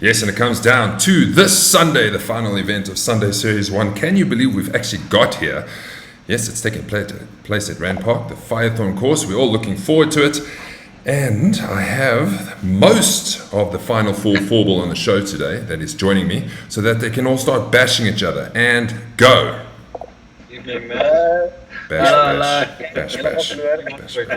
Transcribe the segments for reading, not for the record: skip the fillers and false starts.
Yes, and it comes down to this Sunday, the final event of Sunday Series 1. Can you believe we've actually got here? Yes, it's taking place at Randpark, the Firethorn course. We're all looking forward to it. And I have most of the final four-ball on the show today that is joining me so that they can all start bashing each other. And go! Evening, man. Bash. We've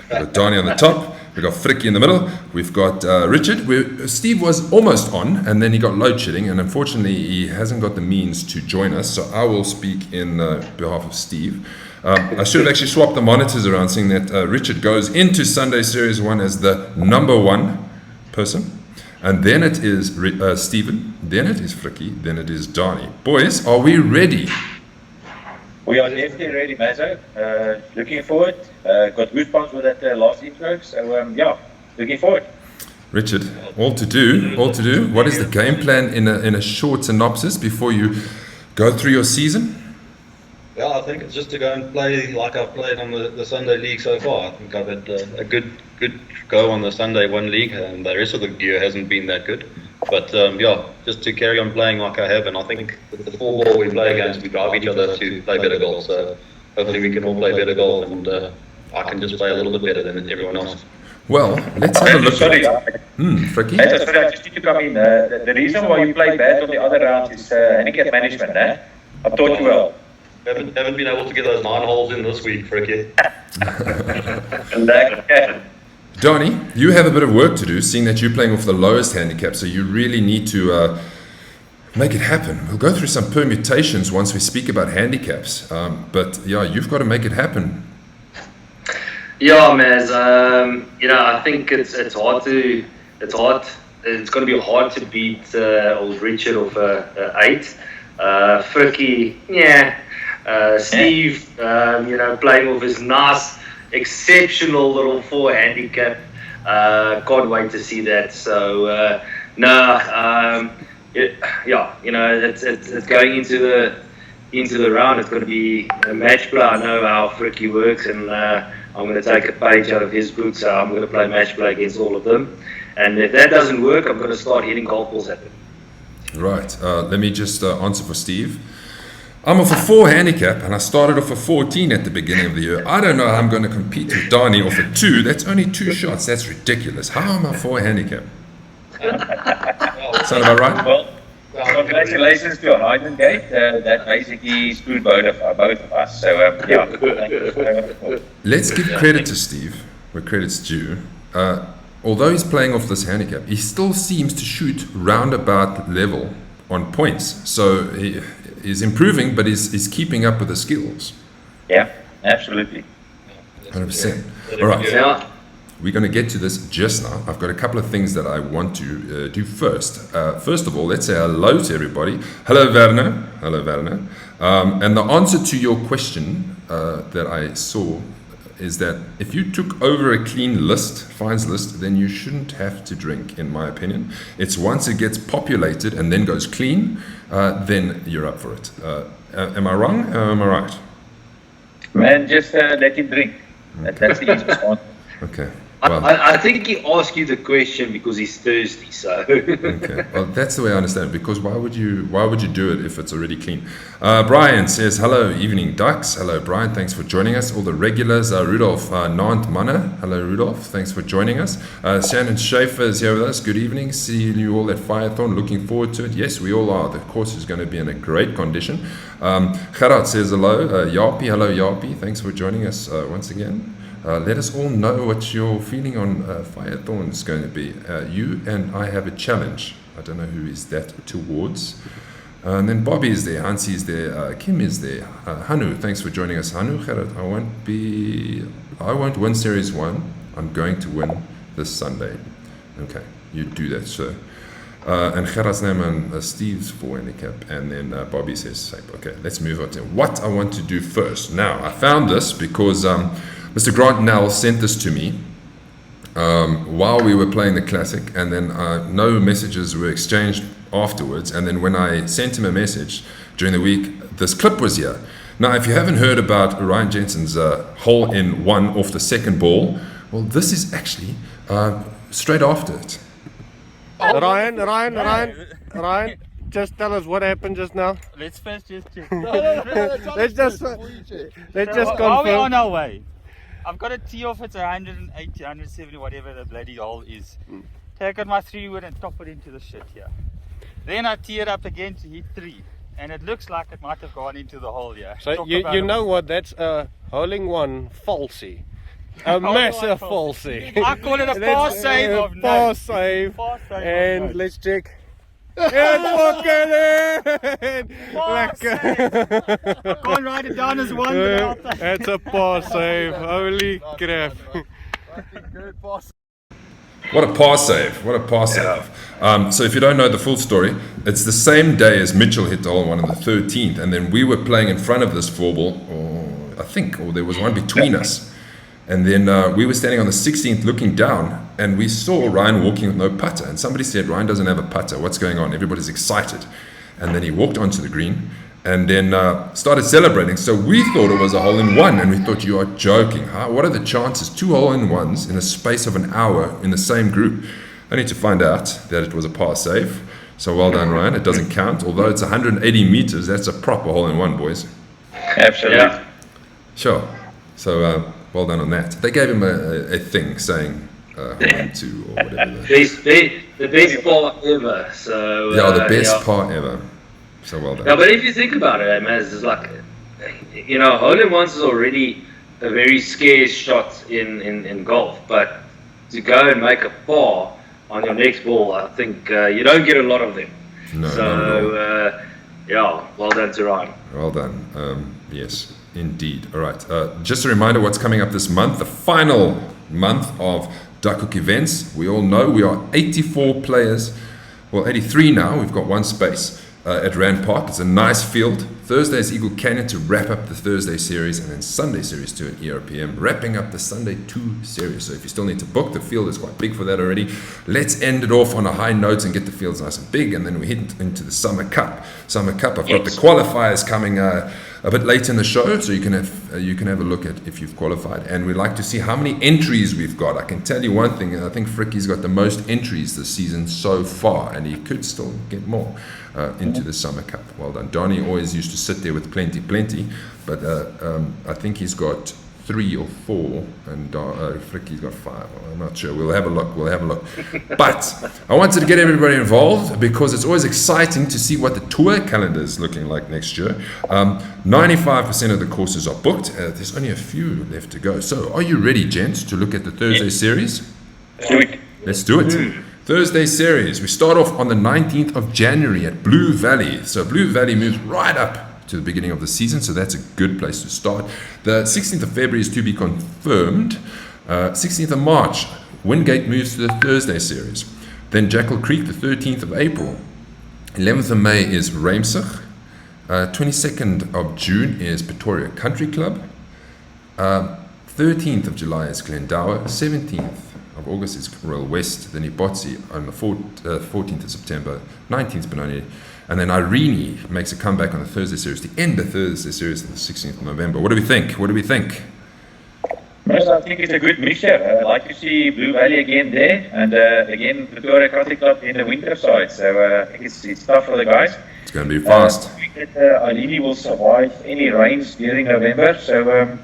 got Donnie on the top. We've got Frikkie in the middle. We've got Richard. Steve was almost on, and then he got load shedding, and unfortunately he hasn't got the means to join us, so I will speak in behalf of Steve. I should have actually swapped the monitors around, seeing that Richard goes into Sunday Series 1 as the number one person. And then it is Stephen, then it is Frikkie, then it is Donnie. Boys, are we ready? We are definitely ready, Mazo. Looking forward. Got goosebumps with that last intro, so yeah, looking forward. Richard, all to do. What is the game plan in a short synopsis before you go through your season? Yeah, I think it's just to go and play like I've played on the Sunday League so far. I think I've had a good go on the Sunday One League, and the rest of the gear hasn't been that good. But yeah, just to carry on playing like I have, and I think with the four ball we play against, we drive each other to play better golf. So hopefully we can all play better golf, and I can just play a little bit better than everyone else. Well, let's have a look at it. Frikkie? Sorry, I just need to come in. The reason why you play bad on the other rounds is handicap management, eh? I've taught you well. Haven't been able to get those 9 holes in this week, Frikkie. Donnie, you have a bit of work to do, seeing that you're playing off the lowest handicap, so you really need to make it happen. We'll go through some permutations once we speak about handicaps, but yeah, you've got to make it happen. Yeah, Maz. I think it's hard. It's going to be hard to beat old Richard off a 8. Frikkie, yeah. Steve, playing off his nice, exceptional little 4 handicap. Can't wait to see that. So it's going into the round. It's going to be a match play. I know how Frikkie works, and I'm going to take a page out of his book. So I'm going to play match play against all of them. And if that doesn't work, I'm going to start hitting golf balls at them. Right. Let me just answer for Steve. I'm off a 4 handicap, and I started off a 14 at the beginning of the year. I don't know how I'm going to compete with Donnie off a 2. That's only 2 shots. That's ridiculous. How am I 4 handicap? Sound about right? Well, congratulations to Hyden Gate. That basically screwed both of us. So yeah. Let's give credit to Steve where credit's due. Although he's playing off this handicap, he still seems to shoot roundabout level on points. So he is improving, but he's keeping up with the skills. Yeah, absolutely. 100%. All right. Yeah. We're going to get to this just now. I've got a couple of things that I want to do first. First of all, let's say hello to everybody. Hello, Werner. And the answer to your question that I saw is that if you took over a clean list, fines list, then you shouldn't have to drink, in my opinion. It's once it gets populated and then goes clean, then you're up for it. Am I wrong? Am I right? Man, just let him drink. Okay. That's the easiest one. Okay. Well, I think he asked you the question because he's thirsty. So okay. Well, that's the way I understand it. Because why would you do it if it's already clean? Brian says hello, evening Ducks. Hello, Brian. Thanks for joining us. All the regulars. Rudolph Nant Mana. Hello, Rudolph. Thanks for joining us. Shannon Schaefer is here with us. Good evening. See you all at Firethorn. Looking forward to it. Yes, we all are. The course is going to be in a great condition. Gerard says hello. Yapi. Hello, Yapi. Thanks for joining us once again. Let us all know what your feeling on Firethorn is going to be. You and I have a challenge. I don't know who is that towards. And then Bobby is there, Hansi is there, Kim is there, Hanu. Thanks for joining us, Hanu. Gerard, I won't win Series 1. I'm going to win this Sunday. Okay, you do that, sir. And Gerard's name and Steve's 4 handicap, and then Bobby says same. Okay, let's move on to what I want to do first. Now, I found this because Mr. Grant Nell sent this to me while we were playing the Classic, and then no messages were exchanged afterwards. And then when I sent him a message during the week, this clip was here. Now, if you haven't heard about Ryan Jensen's hole-in-one off the second ball, well, this is actually straight after it. Ryan, just tell us what happened just now. Let's first just check. Let's just Are we confirm. on our way? I've got a tee off, it's 180, 170, whatever the bloody hole is. Take out my 3-wood and top it into the shit here. Then I tee it up again to hit 3. And it looks like it might have gone into the hole here. So Talk you about you a- know what? That's a holing one falsy. A massive falsy. I call it a par save of par note. save. Par save of And note. let's check. It's fucking Par save. I can't write it down as one, but I'll take it. That's a par save. Holy crap. What a par save. What a par save. So if you don't know the full story, it's the same day as Mitchell hit the hole one on the 13th, and then we were playing in front of this 4-ball, or there was one between us. And then we were standing on the 16th looking down, and we saw Ryan walking with no putter. And somebody said, Ryan doesn't have a putter. What's going on? Everybody's excited. And then he walked onto the green and then started celebrating. So we thought it was a hole-in-one, and we thought, you are joking. Huh? What are the chances? 2 hole-in-ones in the space of an hour in the same group. Only to find out that it was a par save. So well done, Ryan. It doesn't count. Although it's 180 meters, that's a proper hole-in-one, boys. Absolutely. Yeah. Sure. So well done on that. They gave him a thing saying hole-in-two or whatever. The best par ever. So Yeah, the best yeah. par ever. So well done. Yeah, but if you think about it, man, it's like, you know, hole-in-ones is already a very scarce shot in golf. But to go and make a par on your next ball, I think you don't get a lot of them. No, not at So, yeah, well done to Ryan. Well done. Yes, indeed. All right. Just a reminder what's coming up this month, the final month of Duckhook events. We all know we are 84 players. Well, 83 now. We've got one space at Randpark. It's a nice field. Thursday is Eagle Canyon to wrap up the Thursday series, and then Sunday series 2 at ERPM, wrapping up the Sunday 2 series. So if you still need to book, the field is quite big for that already. Let's end it off on a high note and get the fields nice and big, and then we hit into the Summer Cup. Summer Cup, I've got the qualifiers coming a bit later in the show, so you can have a look at if you've qualified. And we'd like to see how many entries we've got. I can tell you one thing, I think Fricky's got the most entries this season so far, and he could still get more into the Summer Cup. Well done. Donnie always used to sit there with plenty, but I think he's got 3 or 4, and Fricky's got 5. I'm not sure. We'll have a look. But I wanted to get everybody involved because it's always exciting to see what the tour calendar is looking like next year. 95% of the courses are booked. There's only a few left to go. So are you ready, gents, to look at the Thursday series? Let's do it. Thursday series. We start off on the 19th of January at Blue Valley. So Blue Valley moves right up to the beginning of the season, so that's a good place to start. The 16th of February is to be confirmed. 16th of March, Wingate moves to the Thursday series. Then Jackal Creek, the 13th of April. 11th of May is Ramsig. 22nd of June is Pretoria Country Club. 13th of July is Glendower. 17th of August is Royal West. Then Ibotsi on the 14th of September. 19th Benoni. And then Irene makes a comeback on the Thursday series. The end of Thursday series on the 16th of November. What do we think? Yes, I think it's a good mixture. I'd like to see Blue Valley again there, and again Pretoria Country Club in the winter side. So I think it's tough for the guys. It's going to be fast. I think that Alini will survive any rains during November. So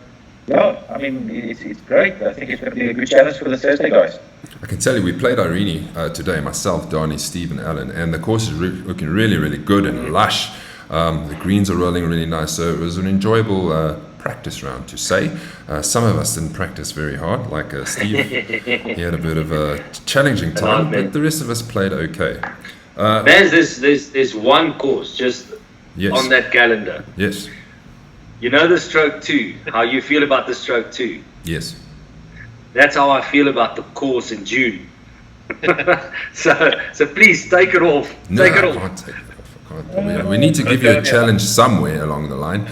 yeah, I mean it's great. I think it's going to be a good challenge for the Thursday guys. I can tell you, we played Irene today, myself, Donnie, Steve, and Alan, and the course is looking really, really good and lush. The greens are rolling really nice, so it was an enjoyable practice round, to say. Some of us didn't practice very hard, like Steve. He had a bit of a challenging time, but the rest of us played okay. There's one course just Yes. on that calendar. Yes. You know the stroke 2, how you feel about the stroke 2. Yes. That's how I feel about the course in June. so please take it off. No, Take it I off. can't take it off. We need to give you a challenge somewhere along the line.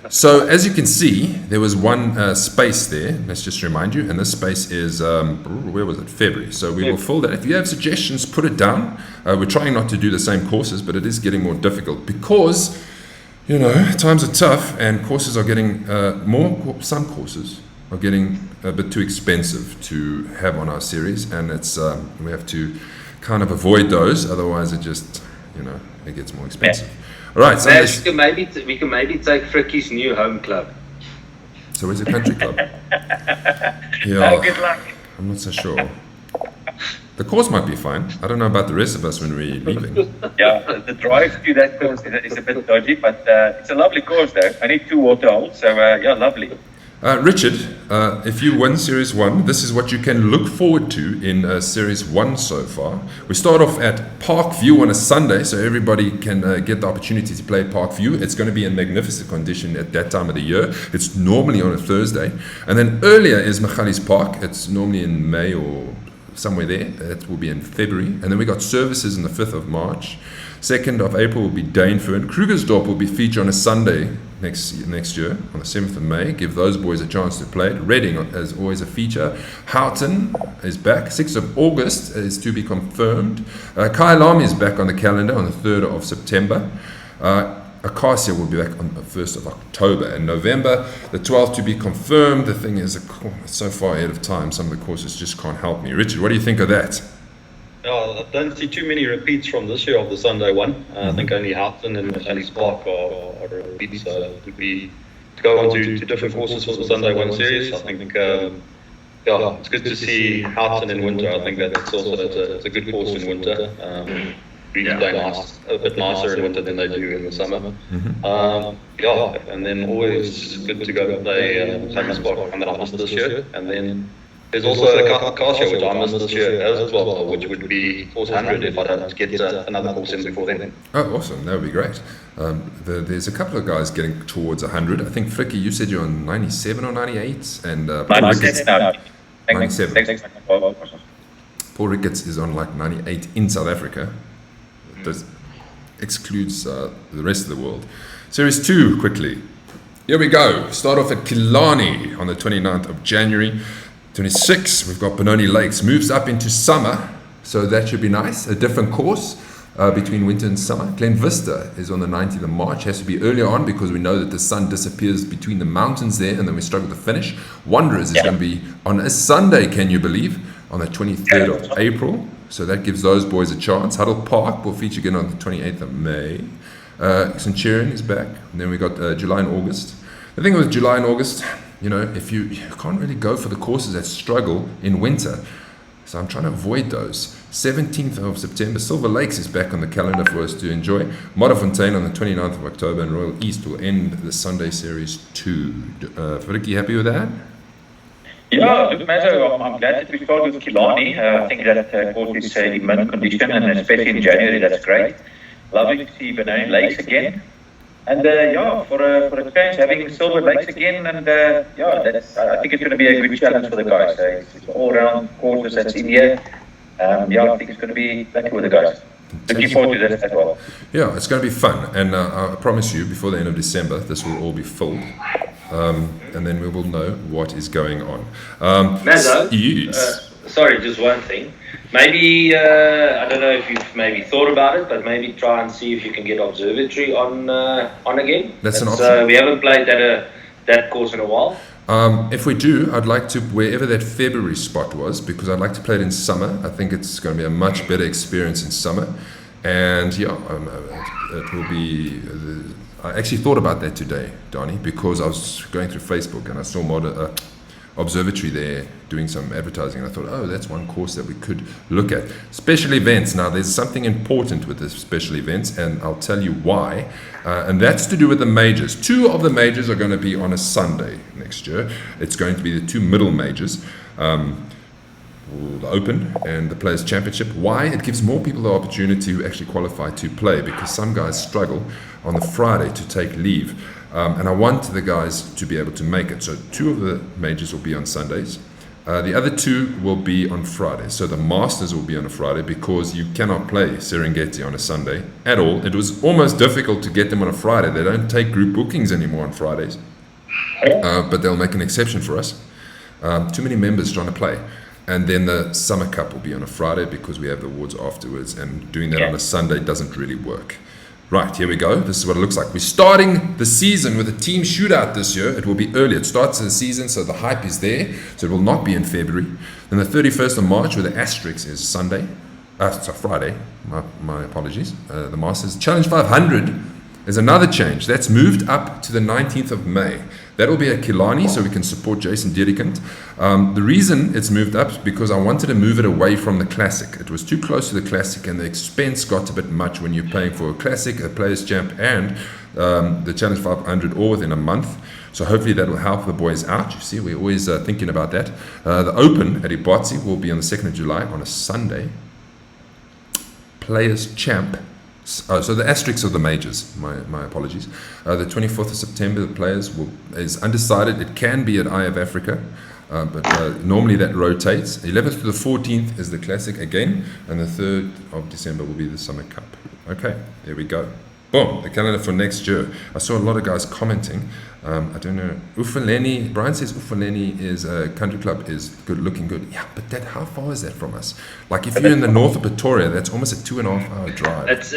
So as you can see, there was one space there. Let's just remind you, and this space is where was it? February. So we will fill that. If you have suggestions, put it down. We're trying not to do the same courses, but it is getting more difficult because times are tough, and courses are getting some courses are getting a bit too expensive to have on our series, and it's we have to kind of avoid those. Otherwise, it just, it gets more expensive. All right. So we can maybe take Fricky's new home club. So where's the country club? Oh, good luck. I'm not so sure. The course might be fine. I don't know about the rest of us when we're leaving. Yeah, the drive to that course is a bit dodgy, but it's a lovely course though. I need 2 water holes, so yeah, lovely. Richard, if you win Series 1, this is what you can look forward to in Series 1 so far. We start off at Park View on a Sunday, so everybody can get the opportunity to play Park View. It's going to be in magnificent condition at that time of the year. It's normally on a Thursday. And then earlier is Michali's Park. It's normally in May or somewhere there. It will be in February. And then we got services on the 5th of March. 2nd of April will be Dainfern. Krugersdorp will be featured on a Sunday next year, on the 7th of May. Give those boys a chance to play it. Reading is always a feature. Houghton is back. 6th of August is to be confirmed. Kyalami is back on the calendar on the 3rd of September. Acacia will be back on the 1st of October. And November, the 12th to be confirmed. The thing is, it's so far ahead of time, some of the courses just can't help me. Richard, what do you think of that? I don't see too many repeats from this year of the Sunday one. I think only Houghton and Alice Park are repeats. So it would be to go on to different courses for the Sunday one series. I think, it's good to see Houghton in winter. I think that's also it's a good course in winter. Really play a bit nicer in winter than they do in the summer. And then always good to go play Thomas Park on that this year. And then there's also a car show which I missed this year as well, which would be course 100 if I don't get another course in before then. Oh, awesome. That would be great. There's a couple of guys getting towards 100. I think, Fricky, you said you're on 97 or 98, and Paul Ricketts, 97. Paul Ricketts is on like 98 in South Africa. That excludes the rest of the world. Series 2, quickly. Here we go. Start off at Killarney on the 29th of January. 26, we've got Benoni Lakes. Moves up into summer, so that should be nice. A different course between winter and summer. Glen Vista is on the 19th of March. Has to be earlier on because we know that the sun disappears between the mountains there and then we struggle to finish. Wanderers is going to be on a Sunday, can you believe, on the 23rd of April. So that gives those boys a chance. Huddle Park will feature again on the 28th of May. Centurion is back. And then we got July and August. The thing with July and August, if you can't really go for the courses that struggle in winter. So I'm trying to avoid those. 17th of September, Silver Lakes is back on the calendar for us to enjoy. Modderfontein on the 29th of October, and Royal East will end the Sunday Series 2. Ricky, happy with that? Yeah, look, Mazo, I'm glad that we started with Killarney. I think that course is in mint condition, and especially in January, that's great. Lovely to see Benoni Lakes again. And for a change, having Silver Lakes again, and I think it's going to be a good challenge for the guys. It's all-round courses that's in here. I think it's going to be lucky with the guys. Looking forward to this as well. Yeah, it's going to be fun, and I promise you, before the end of December, this will all be filled, and then we will know what is going on. Mazo, yes. Sorry, just one thing. Maybe, I don't know if you've maybe thought about it, but maybe try and see if you can get Observatory on again. That's an option. We haven't played that course in a while. If we do, I'd like to, wherever that February spot was, because I'd like to play it in summer. I think it's going to be a much better experience in summer. And it will be... I actually thought about that today, Donnie, because I was going through Facebook and I saw Observatory there doing some advertising, and I thought, oh, that's one course that we could look at. Special events. Now, there's something important with the special events, and I'll tell you why. And that's to do with the majors. 2 of the majors are going to be on a Sunday next year. It's going to be the 2 middle majors, the Open and the Players' Championship. Why? It gives more people the opportunity to actually qualify to play, because some guys struggle on the Friday to take leave. And I want the guys to be able to make it. So 2 of the majors will be on Sundays. The other 2 will be on Fridays. So the Masters will be on a Friday, because you cannot play Serengeti on a Sunday at all. It was almost difficult to get them on a Friday. They don't take group bookings anymore on Fridays. But they'll make an exception for us. Too many members trying to play. And then the Summer Cup will be on a Friday, because we have the awards afterwards. And doing that on a Sunday doesn't really work. Right, here we go. This is what it looks like. We're starting the season with a team shootout this year. It will be early. It starts the season, so the hype is there. So it will not be in February. Then the 31st of March, with the asterisk, is Sunday. So Friday, my apologies. The Masters Challenge 500 is another change. That's moved up to the 19th of May. That will be at Killarney, so we can support Jason Dedekant. The reason it's moved up is because I wanted to move it away from the Classic. It was too close to the Classic, and the expense got a bit much when you're paying for a Classic, a Players' Champ, and the Challenge 500 all within a month. So hopefully that will help the boys out. You see, we're always thinking about that. The Open at Ibotsi will be on the 2nd of July on a Sunday. Players' Champ. So the asterisks of the majors, my apologies. The 24th of September, the Players is undecided. It can be at Eye of Africa, but normally that rotates. 11th to the 14th is the Classic again, and the 3rd of December will be the Summer Cup. Okay, there we go. Boom, the calendar for next year. I saw a lot of guys commenting. I don't know. Ufaleni, Brian says Ufaleni is a country club, is good, looking good. Yeah, but how far is that from us? Like if you're in the north of Pretoria, that's almost a 2.5 hour drive. It's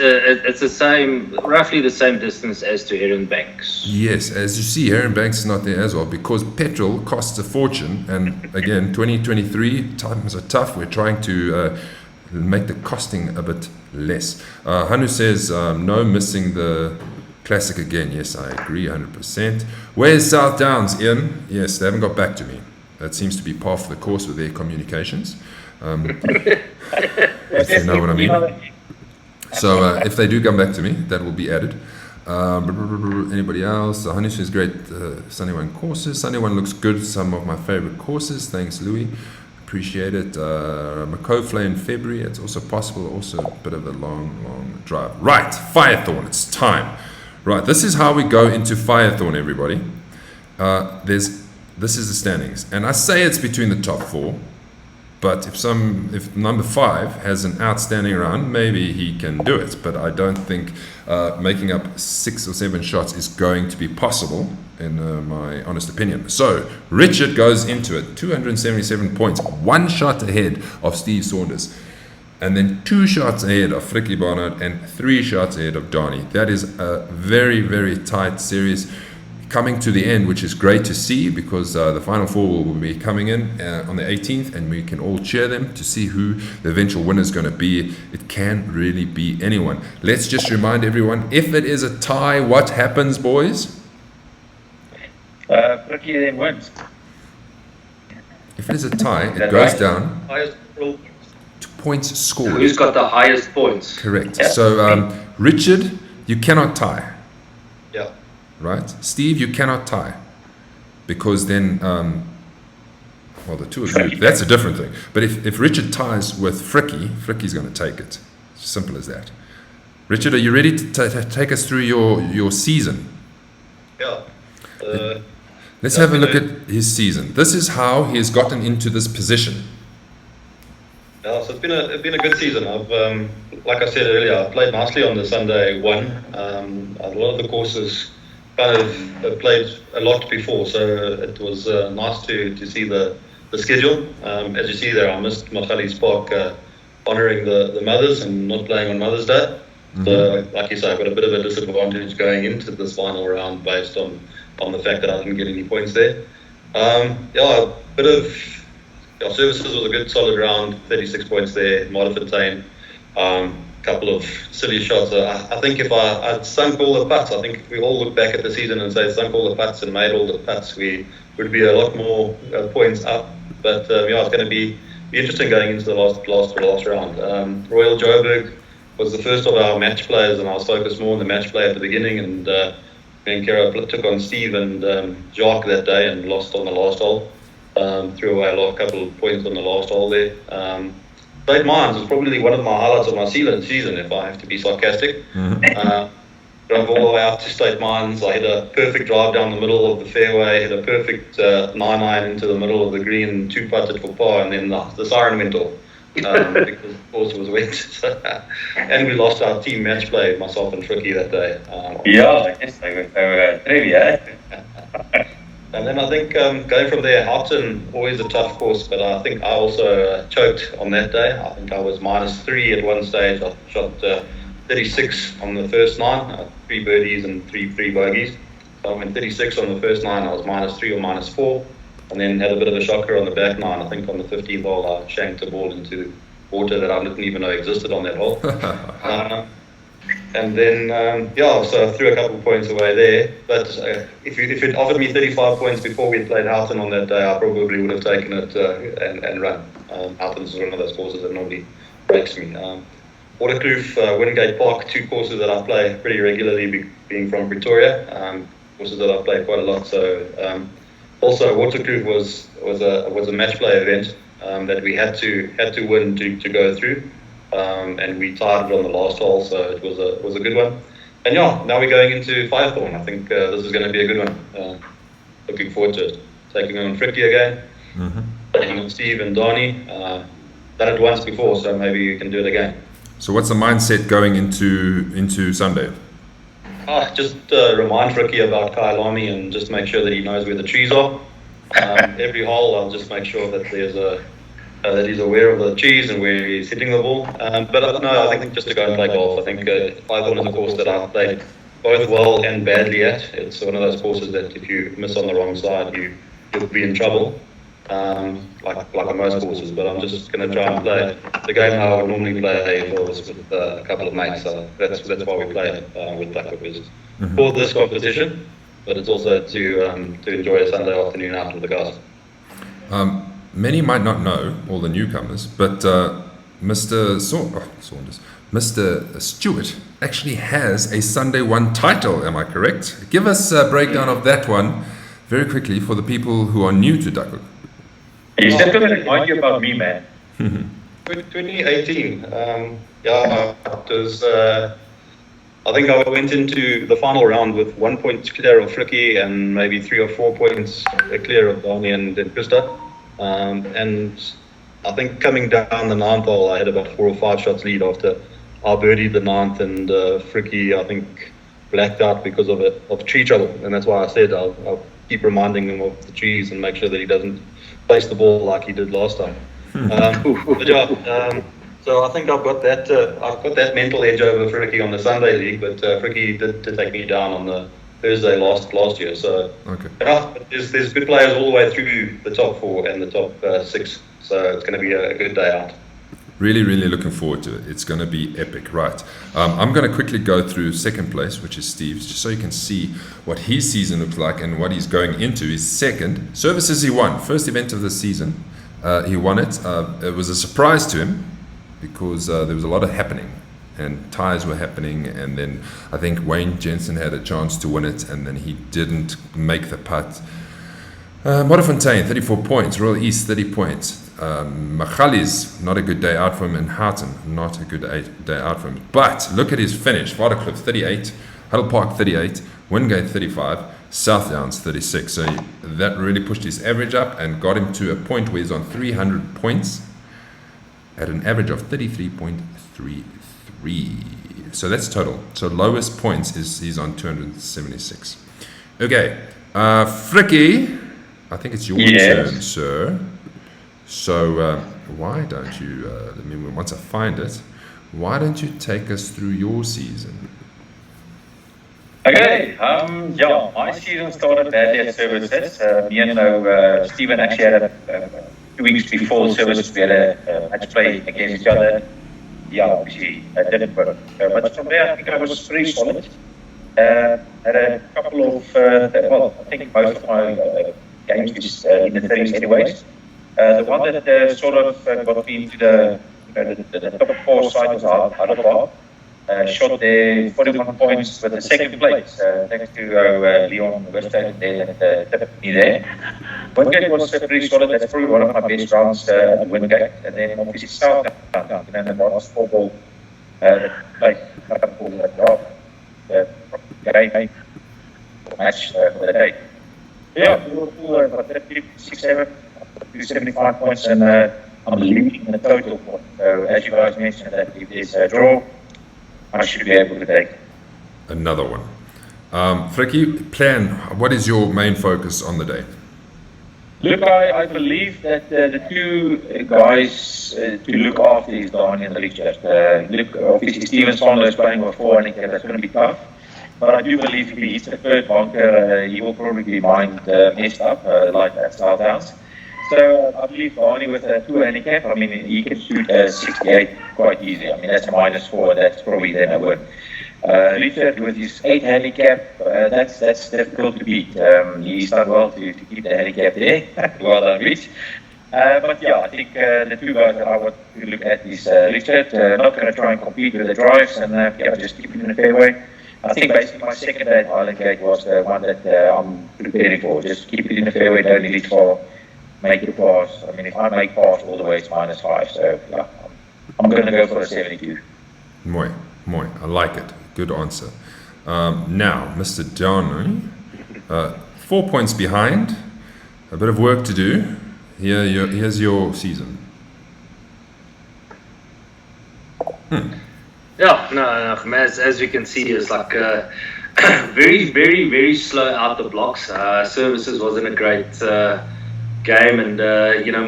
the same, roughly the same distance as to Heron Banks. Yes, as you see, Heron Banks is not there as well because petrol costs a fortune. And again, 2023 times are tough. We're trying to make the costing a bit less. Hanu says, no missing the Classic again. Yes, I agree 100%. Where's South Downs, Ian? Yes, they haven't got back to me. That seems to be par for the course with their communications. If you know what I mean. So if they do come back to me, that will be added. Anybody else? Hanish is great. Sunday One courses. Sunday One looks good. Some of my favorite courses. Thanks, Louis. Appreciate it. Macoflay in February. It's also possible. Also a bit of a long drive. Right, Firethorn. It's time. Right, this is how we go into Firethorn, everybody. This is the standings, and I say it's between the top 4. But if number 5 has an outstanding round, maybe he can do it. But I don't think making up 6 or 7 shots is going to be possible, in my honest opinion. So Richard goes into it, 277 points, 1 shot ahead of Steve Saunders, and then 2 shots ahead of Frikkie Barnard and 3 shots ahead of Donnie. That is a very, very tight series. Coming to the end, which is great to see because the final 4 will be coming in on the 18th, and we can all cheer them to see who the eventual winner is going to be. It can really be anyone. Let's just remind everyone, if it is a tie, what happens, boys? Frikkie then wins. If it is a tie, it goes down Highest roll. to points scored. Who's got the highest points? Correct. Yeah. So, Richard, you cannot tie. Yeah. Right? Steve, you cannot tie. Because then, well, the two of you, that's a different thing. But if Richard ties with Frikkie's going to take it. Simple as that. Richard, are you ready to take us through your season? Yeah. Let's have a look at his season. This is how he has gotten into this position. Yeah, so it's been a good season. I've, like I said earlier, I played nicely on the Sunday one. A lot of the courses kind of played a lot before, so it was nice to see the schedule. As you see there, I missed Machali's Park honouring the mothers and not playing on Mother's Day. Mm-hmm. So, like you say, I've got a bit of a disadvantage going into this final round based on the fact that I didn't get any points there. A bit of services was a good solid round, 36 points there, Modifitane. Couple of silly shots. I think if I'd sunk all the putts, I think if we all look back at the season and say sunk all the putts and made all the putts, we would be a lot more points up. But it's going to be interesting going into the last round. Royal Joburg was the first of our match players, and I was focused more on the match play at the beginning. And Kera took on Steve and Jacques that day and lost on the last hole. Threw away a couple of points on the last hole there. State Mines was probably one of my highlights of my season, if I have to be sarcastic. Mm-hmm. Drove all the way out to State Mines. I hit a perfect drive down the middle of the fairway, hit a perfect 9-iron into the middle of the green, 2-putted for par, and then the siren went off because the course was wet. And we lost our team match play, myself and Frikkie, that day. I guess they were trivia. And then I think going from there, Houghton, always a tough course, but I think I also choked on that day. I think I was -3 at one stage. I shot 36 on the first 9, 3 birdies and 3 bogeys. So I went 36 on the first 9, I was -3 or -4, and then had a bit of a shocker on the back 9. I think on the 15th hole I shanked the ball into water that I didn't even know existed on that hole. And then, so I threw a couple of points away there. But if you'd offered me 35 points before we played Houghton on that day, I probably would have taken it and run. Houghton's one of those courses that normally breaks me. Waterkloof, Wingate Park, 2 courses that I play pretty regularly, being from Pretoria. Courses that I play quite a lot. So also Waterkloof was a match play event that we had to win to go through. And we tied it on the last hole, so it was a good one. And now we're going into Firethorn. I think this is going to be a good one. Looking forward to it. Taking on Frikkie again, taking on Steve and Donnie. Done it once before, so maybe you can do it again. So what's the mindset going into Sunday? Just remind Frikkie about Kailani and just make sure that he knows where the trees are. Every hole, I'll just make sure that that he's aware of the trees and where he's hitting the ball. But no, I think just to go and play golf. I think Python is a course that I've played both well and badly at. It's one of those courses that if you miss on the wrong side, you'll be in trouble, like on most courses. But I'm just going to try and play the game how I would normally play if I was with a couple of mates. So that's why we play with Duckhook, is for this competition, but it's also to enjoy a Sunday afternoon out with the guys. Many might not know, all the newcomers, but Mr. Saunders, Mr. Stewart actually has a Sunday One title, am I correct? Give us a breakdown of that one very quickly for the people who are new to Duckhook. He's just going to remind you about me, man. 2018, it was, I think I went into the final round with 1 point clear of Frikkie and maybe 3 or 4 points clear of Donnie and Krista. And I think coming down the 9th hole, I had about 4 or 5 shots lead after I birdied the 9th, and Frikkie, I think, blacked out because of tree trouble. And that's why I said I'll keep reminding him of the trees and make sure that he doesn't place the ball like he did last time. So I think I've got that mental edge over Frikkie on the Sunday league, but Frikkie did take me down on the Thursday last year. So but there's good players all the way through the top 4 and the top 6. So it's going to be a good day out. Really, really looking forward to it. It's going to be epic, right? I'm going to quickly go through second place, which is Steve's, just so you can see what his season looks like and what he's going into. His second services he won, first event of the season. He won it. It was a surprise to him because there was a lot of happening and ties were happening, and then I think Wayne Jensen had a chance to win it, and then he didn't make the putt. Modderfontein, 34 points. Royal East, 30 points. Machali's, not a good day out for him. And Houghton, not a good day out for him. But look at his finish. Waterkloof, 38. Huddle Park, 38. Wingate, 35. South Downs, 36. So that really pushed his average up and got him to a point where he's on 300 points at an average of 33.33. So that's total. So lowest points is he's on 276. Okay, Frikkie, I think it's your turn, sir. So why don't you, once I find it, why don't you take us through your season? Okay, my season started badly at services. Me and Stephen actually had 2 weeks before services, we had a match play against each other. Obviously, it didn't work. But from there, I think I was pretty solid. Had a couple of, I think most of my games was in the 30s anyways. The one that sort of got me into the top 4 side was Huddle Park. Shot there 41 points with the second place, thanks to Leon Western there that tipped me there. Wingate was pretty solid. That's probably one of my best rounds at Wingate. And then obviously South Down, and the last 4 ball match for the day. But 6, 7, 275 points, and I'm leading in the total point. So as you guys mentioned, that if there's a draw, I should be able to take another one. Frikkie, plan. What is your main focus on the day? Look, I believe that the 2 guys to look after is Donnie and Richard. Look, obviously Steven Saunders is playing with 4, and I think that's going to be tough. But I do believe if he hits the third bunker, he will probably be messed up like that South Downs. So I believe only with a 2 handicap, I mean, he can shoot a 68 quite easy. I mean, that's a -4. That's probably then a win. Richard with his 8 handicap, that's difficult to beat. He's done well to keep the handicap there. Well done, Rich. But yeah, I think the two guys that I want to look at is Richard. Not going to try and compete with the drives and just keep it in the fairway. I think basically my second day at Island Gate was the one that I'm preparing for. Just keep it in the fairway, don't reach for, make your pass. I mean, if I make pass all the way, it's -5. So yeah, I'm going to go for a 72. Mooi. I like it. Good answer. Now, Mr. Johnny, 4 points behind, a bit of work to do. Here's your season. Yeah, no, as we can see, it's like very, very, very slow out the blocks. Services wasn't a great game, and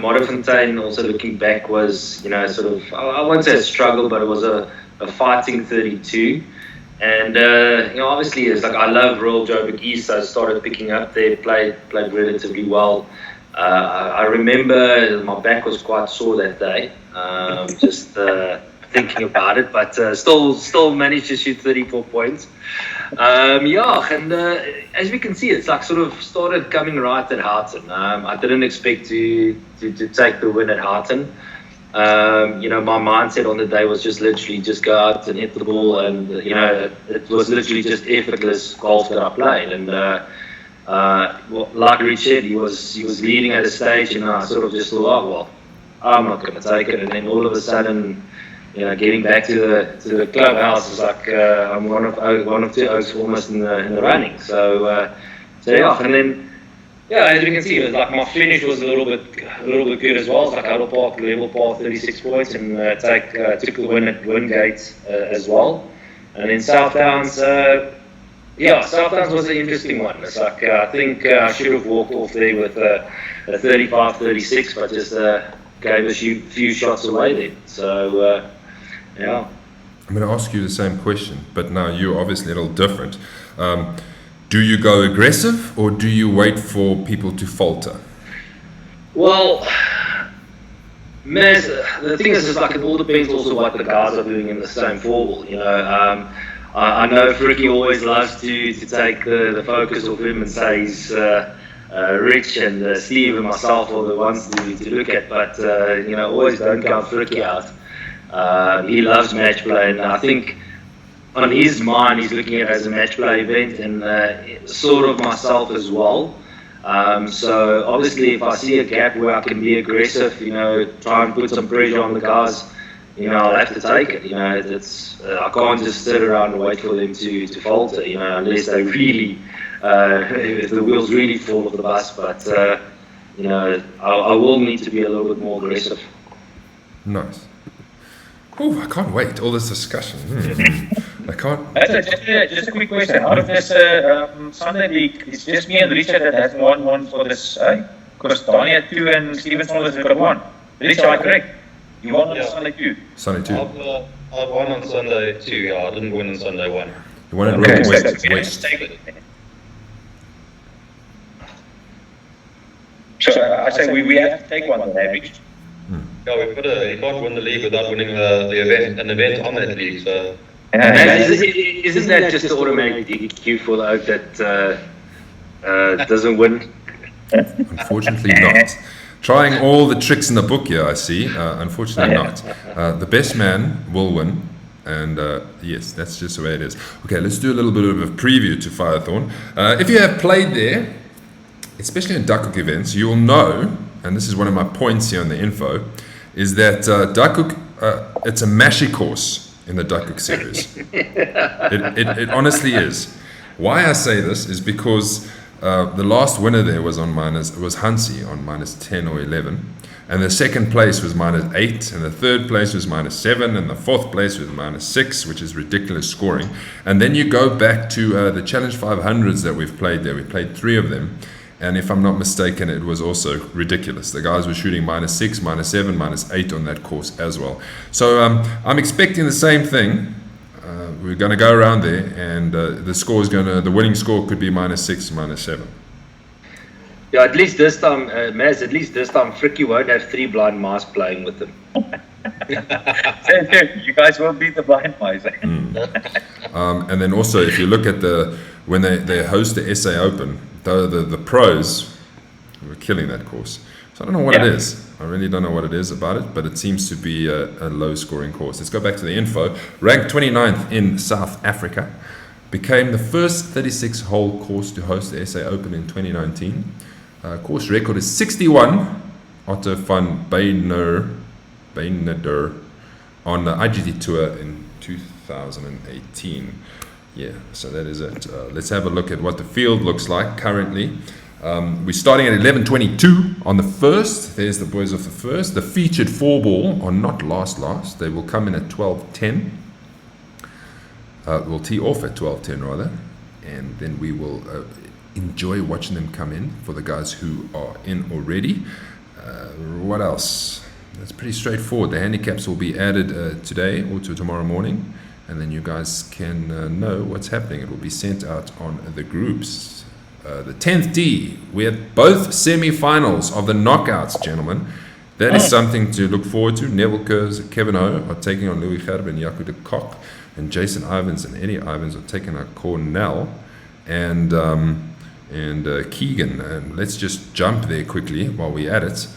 Modderfontein also looking back was, sort of, I won't say a struggle, but it was a fighting 32. And obviously, it's like I love Royal Joburg East, so I started picking up there, played relatively well. I remember my back was quite sore that day, just thinking about it, but still managed to shoot 34 points. And as we can see, it's like sort of started coming right at Houghton. I didn't expect to take the win at Houghton. My mindset on the day was just literally just go out and hit the ball, and it was literally just effortless golf that I played. And like Rich said, he was leading at a stage, and I sort of just thought, oh well, I'm not going to take it. And then all of a sudden, getting back to the clubhouse is like I'm one of two oaks almost in the running. So yeah, and then. Yeah, as you can see, it was like my finish was a little bit good as well. It's like level par, 36 points, and took the win at Wingate as well. And then South Downs, South Downs was an interesting one. It's like I think I should have walked off there with a 35-36, but just gave a few shots away there. So yeah. I'm going to ask you the same question, but now you're obviously a little different. Do you go aggressive, or do you wait for people to falter? Well, the thing is like it all depends also what the guys are doing in the same formal. I know Fricky always loves to take the focus off him and say he's Rich and Steve and myself are the ones to look at, but always don't count Fricky out. He loves match play, and I think on his mind, he's looking at it as a match play event, and sort of myself as well. So obviously, if I see a gap where I can be aggressive, try and put some pressure on the guys, I'll have to take it. I can't just sit around and wait for them to falter, unless they really, if the wheels really fall off the bus. But I will need to be a little bit more aggressive. Nice. Oh, I can't wait. All this discussion. I can't. Just a quick question. Out of this Sunday league, it's just me and Richard that has won for this. Because Donnie had 2 and Steven Saunders has got 1. Richard, am I correct? You won on Sunday 2. Sunday 2. I won on Sunday 2. Yeah, I didn't win on Sunday 1. You won at West. So I say we have to take one on average. Yeah, you can't win the league without winning an event on that league. So. Isn't that just an automatic DQ for the oak that doesn't win? Unfortunately not. Trying all the tricks in the book here, I see. Unfortunately not. The best man will win. And yes, that's just the way it is. Okay, let's do a little bit of a preview to Firethorn. If you have played there, especially in Duckhook events, you'll know, and this is one of my points here in the info, is that Duckhook, it's a mashy course in the Duckhook series. It honestly is. Why I say this is because the last winner there was Hansi on -10 or 11, and the second place was -8, and the third place was -7, and the fourth place was -6, which is ridiculous scoring. And then you go back to the Challenge 500s that we've played there. We played 3 of them. And if I'm not mistaken, it was also ridiculous. The guys were shooting -6, -7, -8 on that course as well. So I'm expecting the same thing. We're going to go around there, and the winning score could be -6, -7. Yeah, at least this time, Maz, at least this time, Fricky won't have 3 blind mice playing with him. You guys will beat the blind mice. And then also, if you look at when they host the SA Open, the pros were killing that course. So I don't know what it is. I really don't know what it is about it, but it seems to be a low-scoring course. Let's go back to the info. Ranked 29th in South Africa, became the first 36-hole course to host the SA Open in 2019. Course record is 61. Otto van Beineder on the IGT Tour in 2018. Yeah, so that is it. Let's have a look at what the field looks like currently. We're starting at 11:22 on the first. There's the boys of the first. The featured 4-ball are not last. They will come in at 12:10. We'll tee off at 12:10 rather, and then we will enjoy watching them come in for the guys who are in already. What else? That's pretty straightforward. The handicaps will be added today or to tomorrow morning, and then you guys can know what's happening. It will be sent out on the groups. The 10th D, we have both semi-finals of the knockouts, gentlemen. That is something to look forward to. Neville Kurz, Kevin O are taking on Louis Gerb and Jaco de Kock, and Jason Ivans and Eddie Ivans are taking on Cornell and Keegan. And let's just jump there quickly while we're at it.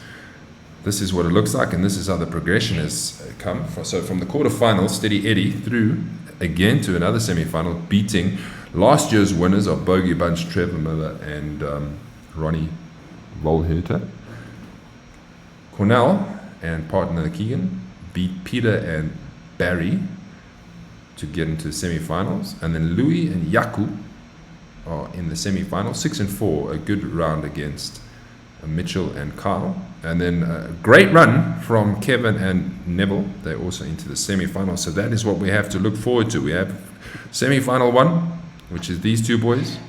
This is what it looks like, and this is how the progression has come. So from the quarterfinals, Steady Eddie through again to another semi-final, beating last year's winners of Bogey Bunch, Trevor Miller and Ronnie Volherter. Cornell and partner Keegan beat Peter and Barry to get into the semi-finals, and then Louis and Jaco are in the semi-finals, 6 and 4, a good round against Mitchell and Kyle, and then a great run from Kevin and Neville. They're also into the semi-finals, so that is what we have to look forward to. We have semi-final 1, which is these two boys.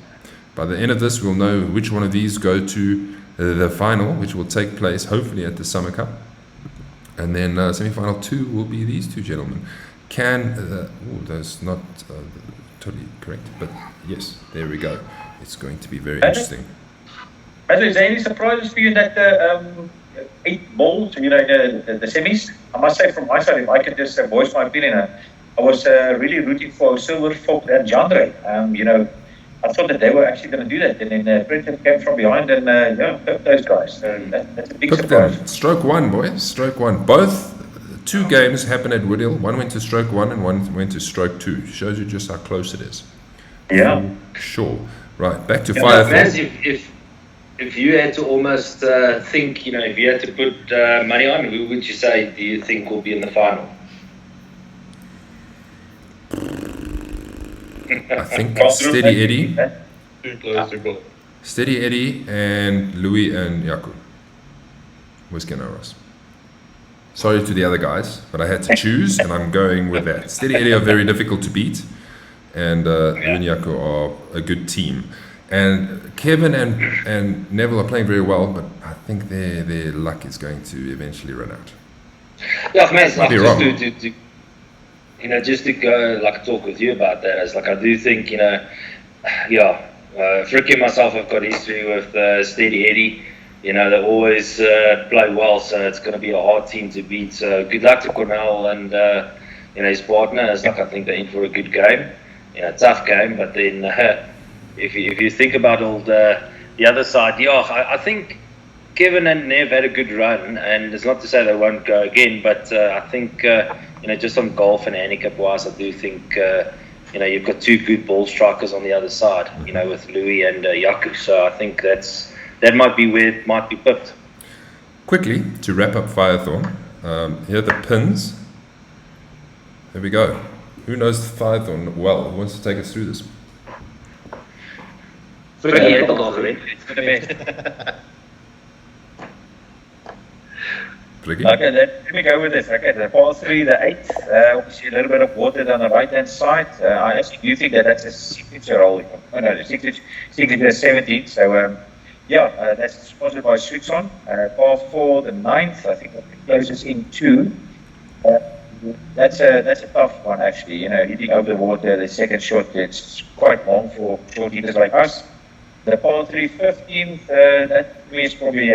By the end of this, we'll know which one of these go to the final, which will take place hopefully at the Summer Cup, and then semi-final 2 will be these two gentlemen. That's not totally correct, but yes, there we go. It's going to be very interesting. Is there any surprises for you in that 8 balls, the semis? I must say from my side, if I could just voice my opinion, I was really rooting for Silver Fox and Jandre. I thought that they were actually going to do that, and then Brenton came from behind and picked those guys. So that's a big surprise. Stroke 1, boys. Stroke 1. Both 2 games happened at Woodhill. One went to stroke 1 and one went to stroke 2. Shows you just how close it is. Yeah. Sure. Right, back to Firethorn. If you had to almost think, if you had to put money on, who would you say do you think will be in the final? I think Steady Eddie. Steady Eddie and Louis and Jaco. Whiskey and Ross. Sorry to the other guys, but I had to choose, and I'm going with that. Steady Eddie are very difficult to beat, and Louis and Jaco are a good team. And Kevin and Neville are playing very well, but I think their luck is going to eventually run out. Yeah, man, just to go talk with you about that, is I do think Fricky and myself have got history with Steady Eddie. They always play well, so it's going to be a hard team to beat. So good luck to Cornell and his partners. I think they're in for a good game. Tough game, but then if you think about all the other side, I think Kevin and Nev had a good run, and it's not to say they won't go again, but I think just on golf and handicap wise, I do think you've got 2 good ball strikers on the other side, with Louis and Jaco. So I think that might be where it might be pipped. Quickly, to wrap up Firethorn, here are the pins. There we go. Who knows Firethorn well? Who wants to take us through this? It's for the best. Okay, let me go with this. Okay, the par 3, the 8, obviously a little bit of water down the right-hand side. I actually do think that's a signature hole. Oh no, the signature 17. So that's sponsored by Switch-On. Par 4, the 9th, I think it closes in 2. That's a tough one actually. Hitting over the water, the second shot, it's quite long for short hitters like us. The par 3 15th, that to me is probably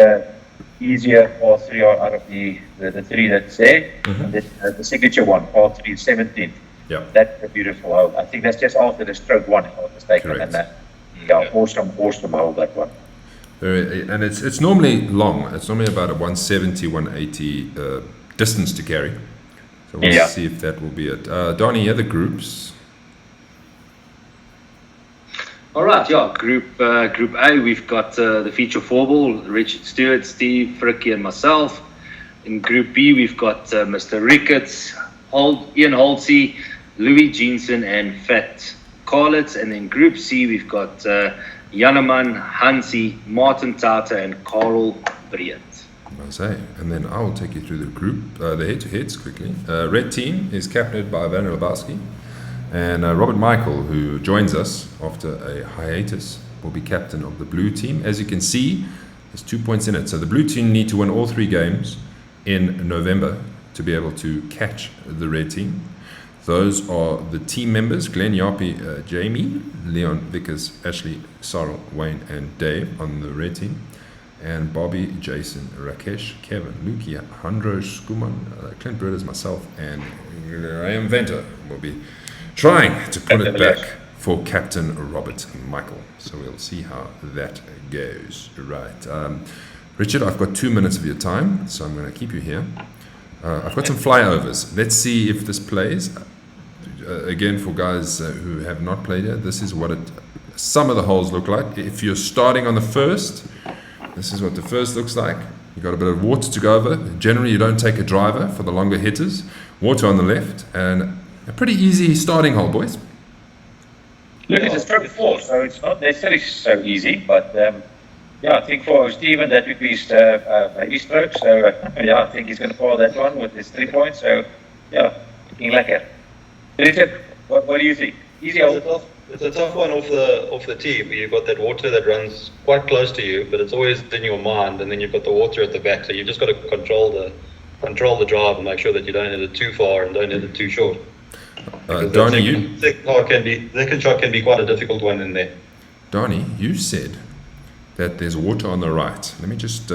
easier par 3 out of the three that's there. And then, the signature one, par 3 17th. Yeah. That's a beautiful hole. I think that's just after the stroke one, if I'm not mistaken. Correct. And yeah, awesome hole, that one. And it's normally long. It's normally about a 170, 180 distance to carry. So we'll see if that will be it. Donnie, other groups? All right, yeah. Group A, we've got the feature four ball, Richard Stewart, Steve Fricke, and myself. In Group B, we've got Mr. Ricketts, Ian Holtzy, Louis Jensen, and Fat Carlitz. And in Group C, we've got Janneman, Hansi, Martin Tata, and Carl Briet. And then I will take you through the group, the head-to-heads quickly. Red team is captained by Werner Lebowski. And Robert Michael, who joins us after a hiatus, will be captain of the blue team. As you can see, there's 2 points in it. So the blue team need to win all 3 games in November to be able to catch the red team. Those are the team members: Glenn, Yapi, Jamie, Leon, Vickers, Ashley, Cyril, Wayne, and Dave on the red team. And Bobby, Jason, Rakesh, Kevin, Lukia, Handro, Skuman, Clint Burders, myself, and Graham Venter will be trying to pull it back for Captain Robert Michael. So we'll see how that goes. Right. Richard, I've got 2 minutes of your time, so I'm going to keep you here. I've got some flyovers. Let's see if this plays. Again, for guys who have not played yet, this is what some of the holes look like. If you're starting on the first, this is what the first looks like. You've got a bit of water to go over. Generally, you don't take a driver for the longer hitters. Water on the left, and a pretty easy starting hole, boys. Look, it's a stroke 4, so it's not necessarily so easy, but I think for Steven that would be his baby stroke, so I think he's going to follow that one with his 3 points, so looking lekker. Richard, what do you think? Easy hole? It's a tough one off the tee. You've got that water that runs quite close to you, but it's always in your mind, and then you've got the water at the back, so you've just got to control the drive and make sure that you don't hit it too far and don't hit it too short. Donnie, second shot can be quite a difficult one in there. Donnie, you said that there's water on the right. Let me just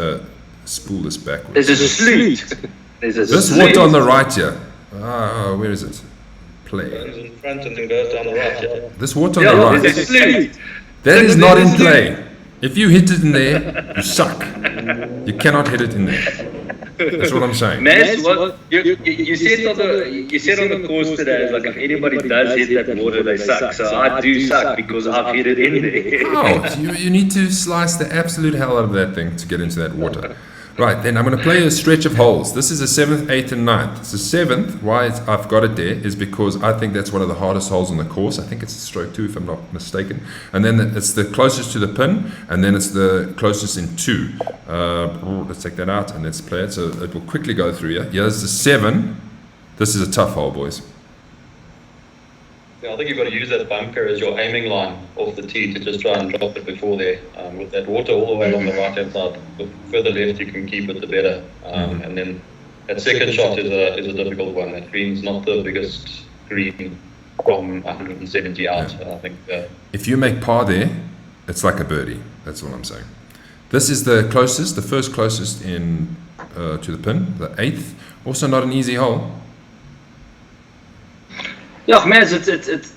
spool this backwards. There's a sloot. This water on the right here. Where is it? Play. Runs in front and then goes down the right. Yeah. This water on the right. There's a sloot. That is not in play. If you hit it in there, you suck. You cannot hit it in there. That's what I'm saying. Maz, you said on the course today, like if anybody does hit that water, they suck. So I do suck because I've hit it in there. Oh, you need to slice the absolute hell out of that thing to get into that water. Right, then I'm going to play a stretch of holes. This is a 7th, 8th, and 9th. So 7th, why I've got it there is because I think that's one of the hardest holes on the course. I think it's stroke 2, if I'm not mistaken. And then it's the closest to the pin, and then it's the closest in 2. Let's take that out, and let's play it. So it will quickly go through here. Here's the 7. This is a tough hole, boys. Yeah, I think you've got to use that bunker as your aiming line off the tee to just try and drop it before there. With that water all the way on the right-hand side, the further left you can keep it, the better. And then that second shot is a difficult one. That green's not the biggest green from 170 out. I think. If you make par there, it's like a birdie. That's what I'm saying. This is the closest, the first closest in to the pin, the 8th. Also not an easy hole. Yeah, man, it's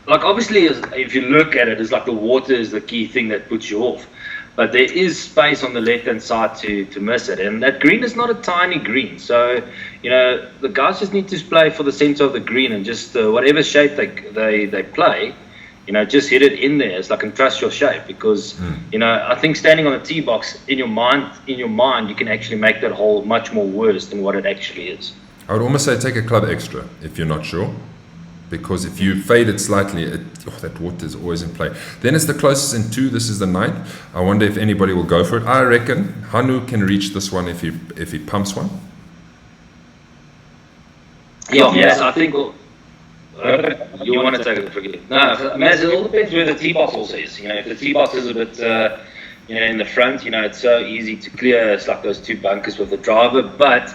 like obviously if you look at it, it's like the water is the key thing that puts you off. But there is space on the left-hand side to miss it. And that green is not a tiny green. So, the guys just need to play for the center of the green and just whatever shape they play, just hit it in there. It's like, and trust your shape because, I think standing on the tee box in your mind, you can actually make that hole much more worse than what it actually is. I would almost say take a club extra if you're not sure. Because if you fade it slightly, that water is always in play. Then it's the closest in 2. This is the 9th. I wonder if anybody will go for it. I reckon Hanu can reach this one if he pumps one. Yes, I think. You want to take it? Forget it. No, Maz, it all depends where the tee box also is. If the tee box is a bit, in the front, it's so easy to clear. It's like those 2 bunkers with the driver, but.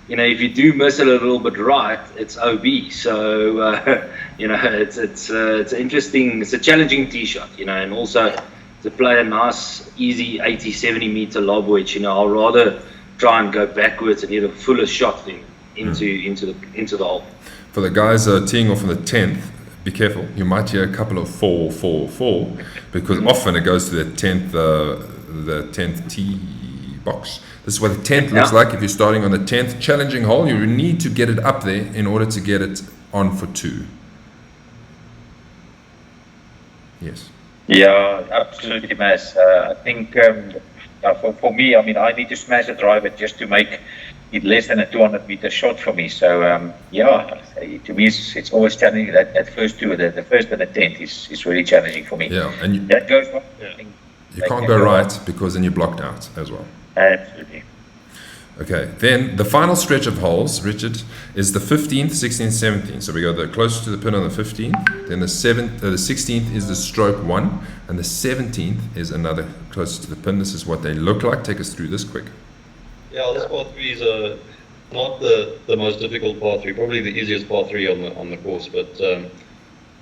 If you do miss it a little bit right, it's OB. So, it's interesting. It's a challenging tee shot, and also play a nice, easy 80, 70 meter lob wedge. I'll rather try and go backwards and hit a fuller shot into the hole. For the guys teeing off on the 10th, be careful. You might hear a couple of 4, 4, 4, because often it goes to the 10th tee box. This is what the 10th looks like if you're starting on the 10th challenging hole. You need to get it up there in order to get it on for 2. Yes. Yeah, absolutely, Mas. I think for me, I mean, I need to smash a driver just to make it less than a 200-meter shot for me. So, to me, it's always challenging. That first two, the first and the 10th is really challenging for me. Yeah, and that goes well. You can't go right because then you're blocked out as well. Absolutely. Okay, then the final stretch of holes, Richard, is the 15th, 16th, 17th. So we go the closest to the pin on the 15th, then the 16th is the stroke 1, and the 17th is another closest to the pin. This is what they look like. Take us through this quick. Yeah, this par 3 is not the most difficult par 3, probably the easiest par 3 on the course, but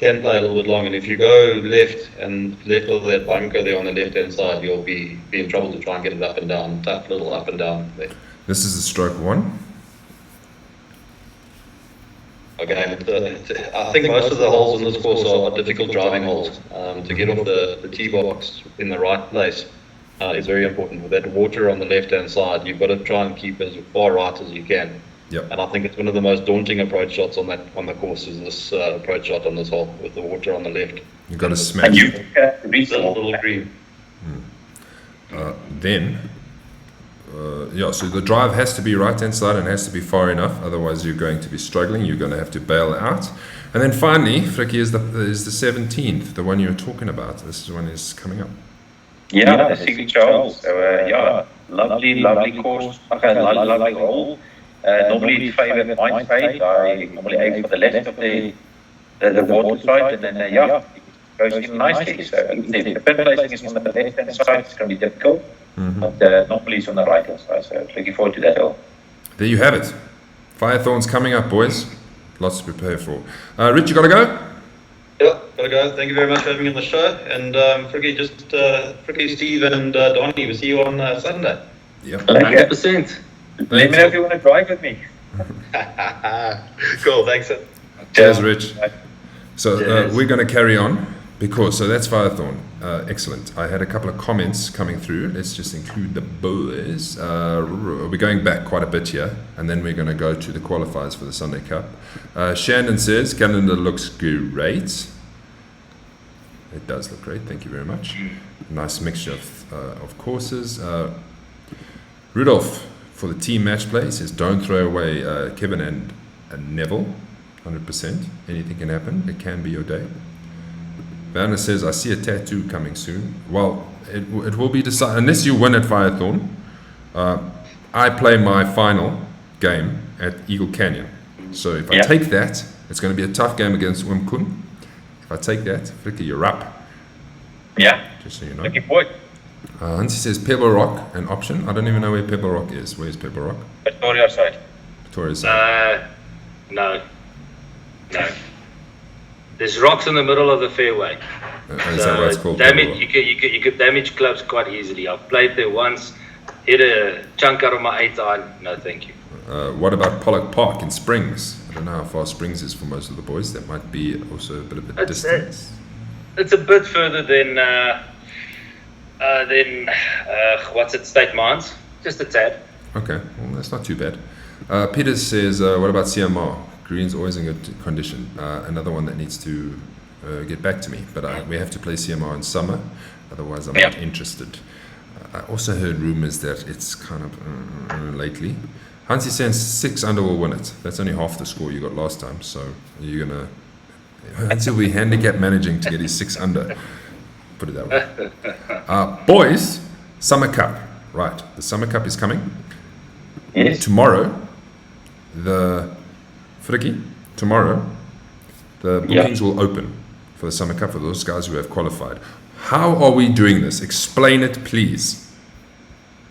can play a little bit long. And if you go left of that bunker there on the left-hand side, you'll be in trouble to try and get it up and down, tough little up and down there. This is the stroke 1. Okay, I think most of the holes in this course are difficult driving holes. To get off the tee box in the right place is very important. With that water on the left-hand side, you've got to try and keep as far right as you can. Yep. And I think it's one of the most daunting approach shots on the course is this approach shot on this hole with the water on the left. You've got to smash. And you reach the little green. So the drive has to be right-hand side and has to be far enough, otherwise you're going to be struggling, you're going to have to bail out. And then finally, Frikkie, is the 17th, the one you were talking about. This is one is coming up. Yeah, the signature hole. So, lovely course, lovely hole. Normally it's favoured my side. I normally aim for the left of the water side, and then, it goes in nicely. So, the pin placing is on the left-hand side, it's going to be difficult. But normally it's on the right-hand side, so looking forward to that hole. There you have it. Firethorns coming up, boys. Lots to prepare for. Rich, you got to go? Yeah, gotta go. Thank you very much for having me on the show. And Frikkie, Frikkie, Steve, and Donnie, we'll see you on Sunday. Yep. 100%. Let me know if you want to drive with me. Cool, thanks. Cheers, Rich. So we're going to carry on because, so that's Firethorn. Excellent. I had a couple of comments coming through. Let's just include the boys. We're going back quite a bit here, and then we're going to go to the qualifiers for the Sunday Cup. Shannon says, calendar looks great. It does look great. Thank you very much. Nice mixture of courses. Rudolph, for the team match play, says, don't throw away Kevin and Neville. 100%. Anything can happen. It can be your day. Vanna says, I see a tattoo coming soon. Well, it will be decided. Unless you win at Firethorn, I play my final game at Eagle Canyon. So if I take that, it's going to be a tough game against Wim Koen. If I take that, Frikkie, you're up. Yeah. Just so you know. Looking forward. Hansi says Pebble Rock, an option. I don't even know where Pebble Rock is. Where's Pebble Rock? Victoria side. Victoria side. No. There's rocks in the middle of the fairway. Is that why it's called damage? You could damage clubs quite easily. I've played there once, hit a chunk out of my 8-iron. No, thank you. What about Pollock Park in Springs? I don't know how far Springs is for most of the boys. That might be also a bit of a distance. It's a bit further than State Mines. Just a tad. Okay, well, that's not too bad. Peter says, what about CMR? Green's always in good condition. Another one that needs to get back to me, but we have to play CMR in summer, otherwise I'm not interested. I also heard rumors that it's kind of lately. Hansi says 6 under will win it. That's only half the score you got last time, so you're gonna Hansi will be handicap managing to get his 6 under. Put it that way. Boys, Summer Cup. Right, the Summer Cup is coming. Yes. Tomorrow, tomorrow, the bookings will open for the Summer Cup for those guys who have qualified. How are we doing this? Explain it, please.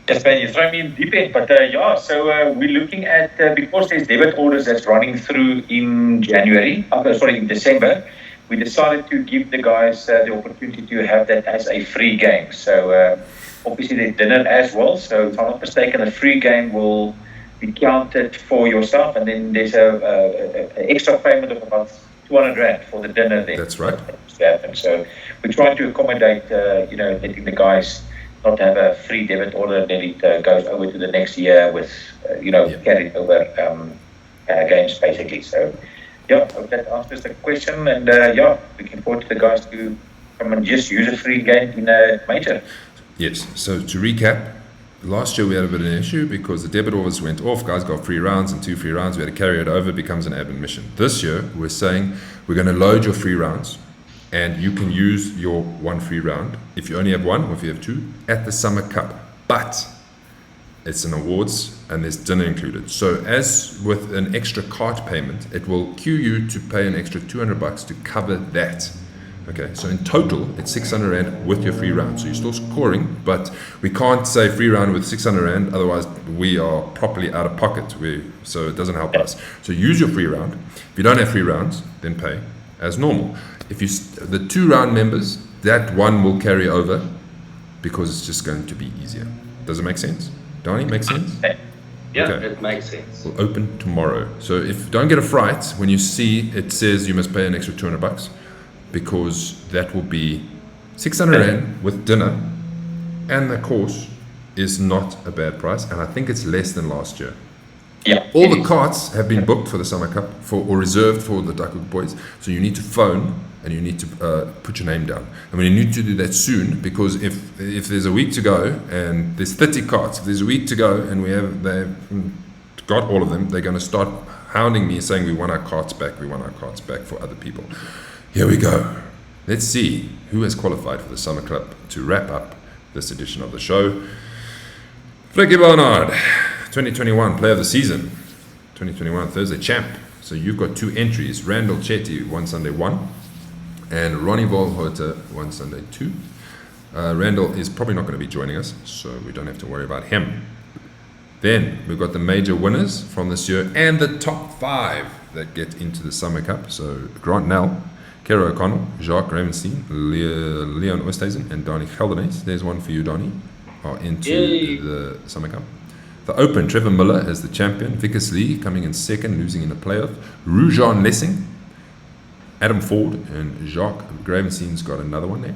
Yes, man, you throw me in deep end, but so we're looking at, because there's debit orders that's running through in in December, we decided to give the guys the opportunity to have that as a free game. So obviously there's dinner as well. So if I'm not mistaken, a free game will be counted for yourself, and then there's a extra payment of about 200 Rand for the dinner there. That's right. So we try to accommodate, letting the guys not have a free debit order, and then it goes over to the next year with, carried over games basically. So, yeah, hope that answers the question. And looking forward to the guys to come and just use a free game in a major. Yes. So to recap, last year we had a bit of an issue because the debit orders went off. Guys got 3 rounds and 2 free rounds. We had to carry it over. It becomes an admin mission. This year we're saying we're going to load your free rounds, and you can use your 1 free round if you only have 1 or if you have 2 at the Summer Cup. But it's an awards and there's dinner included. So as with an extra cart payment, it will cue you to pay an extra $200 to cover that. Okay, so in total, it's 600 Rand with your free round. So you're still scoring, but we can't say free round with 600 Rand, otherwise we are properly out of pocket. So it doesn't help us. So use your free round. If you don't have free rounds, then pay as normal. If you the 2 round members, that one will carry over because it's just going to be easier. Does it make sense? Donnie, make sense? Yeah, Okay. it makes sense. We'll open tomorrow. So don't get a fright when you see it says you must pay an extra $200, because that will be 600 Rand with dinner, and the course is not a bad price, and I think it's less than last year. Yeah. All the carts have been booked for the Summer Cup or reserved for the Duckhook boys. So you need to phone and you need to put your name down. And we need to do that soon, because if there's a week to go and there's 30 carts, if there's a week to go and they've got all of them, they're going to start hounding me saying we want our carts back for other people. Here we go. Let's see who has qualified for the Summer Club to wrap up this edition of the show. Frankie Barnard, 2021 Player of the Season, 2021 Thursday Champ. So you've got 2 entries. Randall Chetty won Sunday 1, and Ronnie Volhoter won Sunday 2. Randall is probably not going to be joining us, so we don't have to worry about him. Then we've got the major winners from this year and the top 5 that get into the Summer Cup. So Grant Nell, Kara O'Connell, Jacques Ravenstein, Leon Oosthuizen, and Donnie Geldernees. There's one for you, Donnie, are into the Summer Cup. The Open, Trevor Miller as the champion. Vickers Lee coming in second, losing in the playoff. Rujan Lessing, Adam Ford, and Jacques Gravenstein's got another one there.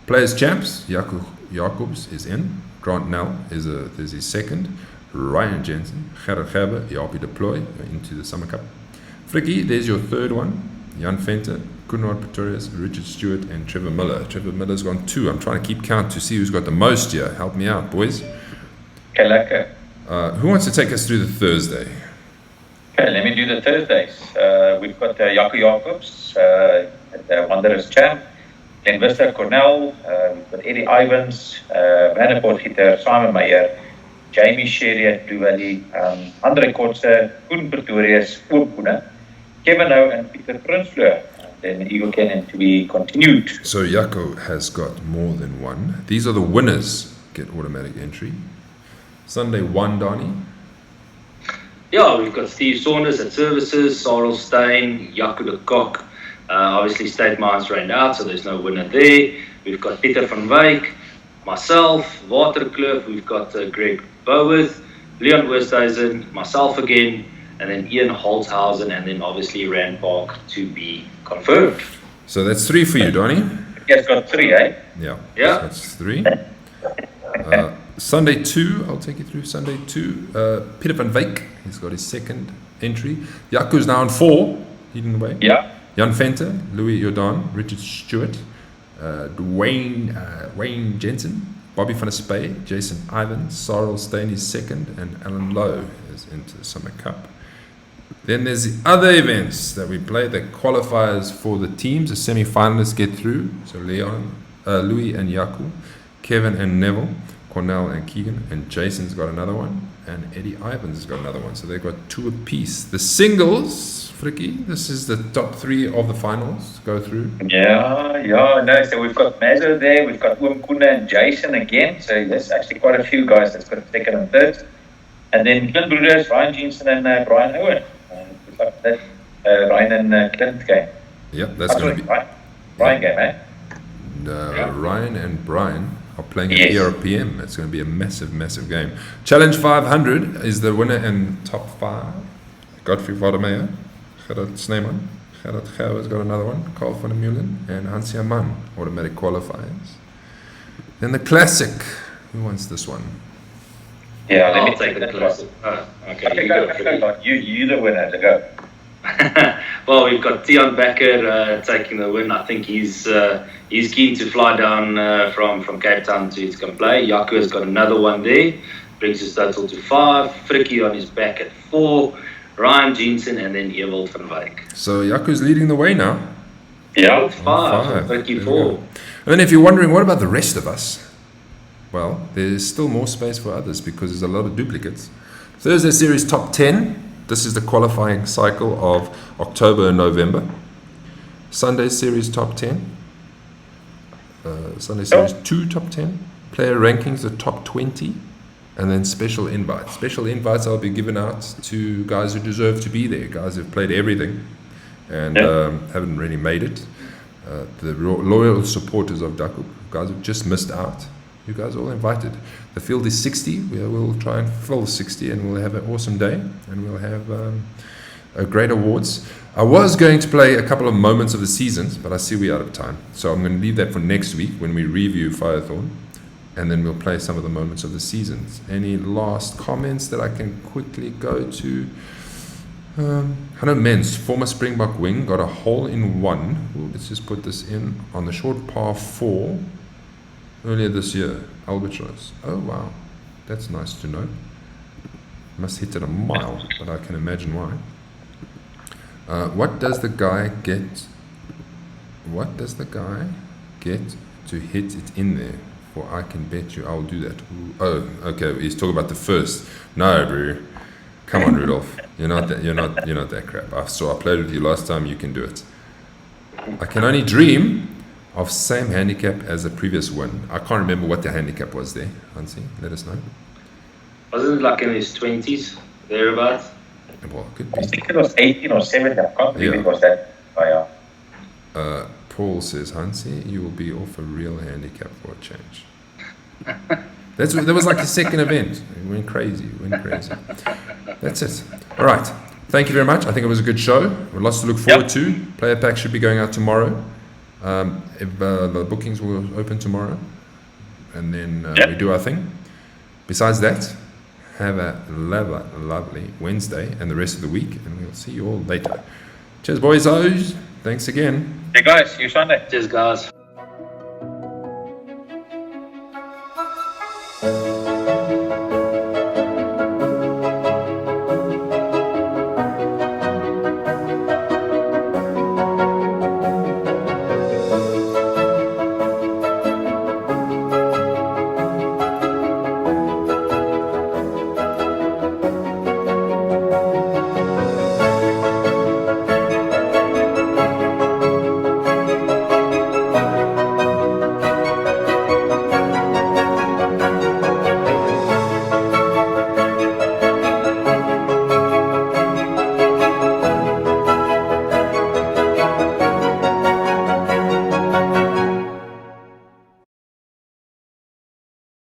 Players Champs, Jacobs is in. Grant Nell is his second. Ryan Jensen, Gerard Gerber, Jaapie Deploy into the Summer Cup. Frikkie, there's your third one. Jan Venter, Kunrad Pretorius, Richard Stewart, and Trevor Miller. Trevor Miller's gone 2. I'm trying to keep count to see who's got the most here. Help me out, boys. Okay, lekker. Who wants to take us through the Thursday? Okay, let me do the Thursdays. We've got Jaco Jacobs, the Wanderers champ, Glenn Wister, Cornell, we've got Eddie Ivans, Randpark hitter, Simon Meyer, Jamie Sherrier, Duwali, Andre Kotze, Koen Pretorius, Oom Koene, Kevin O, and Peter Prinsleur. Then Eagle Cannon to be continued. So Jaco has got more than one. These are the winners, get automatic entry. Sunday 1, Donnie. Yeah, we've got Steve Saunders at Services, Sarel Steyn, Jaco de Kok. Obviously, State Mines rained out, so there's no winner there. We've got Pieter van Wyk, myself, Waterkloof. We've got Greg Boworth, Leon Oosthuizen, myself again, and then Ian Holzhausen, and then obviously Randpark to be confirmed. So that's 3 for you, Donnie. Yes, got 3, eh? Yeah. Yeah. That's 3. Sunday 2, I'll take you through Sunday 2. Pieter van Wyk, he's got his second entry. Jaco's now on 4, leading the way. Yeah. Jan Venter, Louis Jordan, Richard Stewart, Wayne Jensen, Bobby van der Spey, Jason Ivans, Sarel Steyn is second, and Alan Lowe is into the Summer Cup. Then there's the other events that we play, the qualifiers for the teams. The semi-finalists get through. So Louis and Jaco, Kevin and Neville, Cornell and Keegan, and Jason's got another one, and Eddie Ivans has got another one. So they've got 2 apiece. The singles, Frikkie, this is the top 3 of the finals go through. No, so we've got Mazo there, we've got Oom Koene and Jason again, so there's actually quite a few guys that's got second and third. And then Clint Brothers, Ryan Jensen and Brian Owen. We've got that Ryan and Clint game. Yep, that's going to be. Brian game, eh? Ryan and Brian are playing at Yes. ERPM. It's going to be a massive, massive game. Challenge 500 is the winner and top 5. Godfrey Vademeyer, Gerard Sneeman, Gerard Gouw has got another one, Carl van der Meulen, and Hansi Aman, automatic qualifiers. Then the classic. Who wants this one? Yeah, let I'll me take the classic. Oh, okay, Okay, you go. go. You the winner to go. Well, we've got Tian Becker taking the win. I think he's keen to fly down from Cape Town to come play. Jaco has got another one there, brings his total to 5. Frikkie on his back at 4. Ryan Jensen and then Ewald van Wyk. So Jaco's leading the way now. Yeah. 5. There Frikkie we 4. go. And then if you're wondering, what about the rest of us? Well, there's still more space for others because there's a lot of duplicates. Thursday series top 10. This is the qualifying cycle of October and November. Sunday series top 10. Sunday series 2 top 10. Player rankings the top 20. And then special invites. Special invites I'll be giving out to guys who deserve to be there. Guys who've played everything and haven't really made it. The loyal supporters of Duckhook, guys who've just missed out. You guys are all invited. The field is 60. We'll try and fill 60 and we'll have an awesome day. And we'll have great awards. I was going to play a couple of moments of the seasons, but I see we're out of time. So I'm going to leave that for next week when we review Firethorn. And then we'll play some of the moments of the seasons. Any last comments that I can quickly go to? Hanno Mens, former Springbok wing, got a hole in one. Ooh, let's just put this in on the short par 4 earlier this year. Albatross. Oh wow, that's nice to know. Must hit it a mile, but I can imagine why. What does the guy get? What does the guy get to hit it in there? For I can bet you I'll do that. Ooh. Oh, okay. He's talking about the first. No, bro. Come on, Rudolph. You're not that crap. I played with you last time. You can do it. I can only dream of same handicap as the previous one. I can't remember what the handicap was there. Hansi, let us know. Wasn't it like in his 20s, thereabouts? Well, it could I be. think it was 18 or 17. I can't believe Yeah. it was that. Oh, yeah. Paul says, Hansi, you will be off a real handicap for a change. That was like a second event. It went crazy. That's it. All right. Thank you very much. I think it was a good show. Lots to look forward to. Player pack should be going out tomorrow. If the bookings will open tomorrow. And then we do our thing. Besides that, have a lovely Wednesday and the rest of the week. And we'll see you all later. Cheers, boys. Thanks again. Hey guys, see you Sunday. Cheers, guys.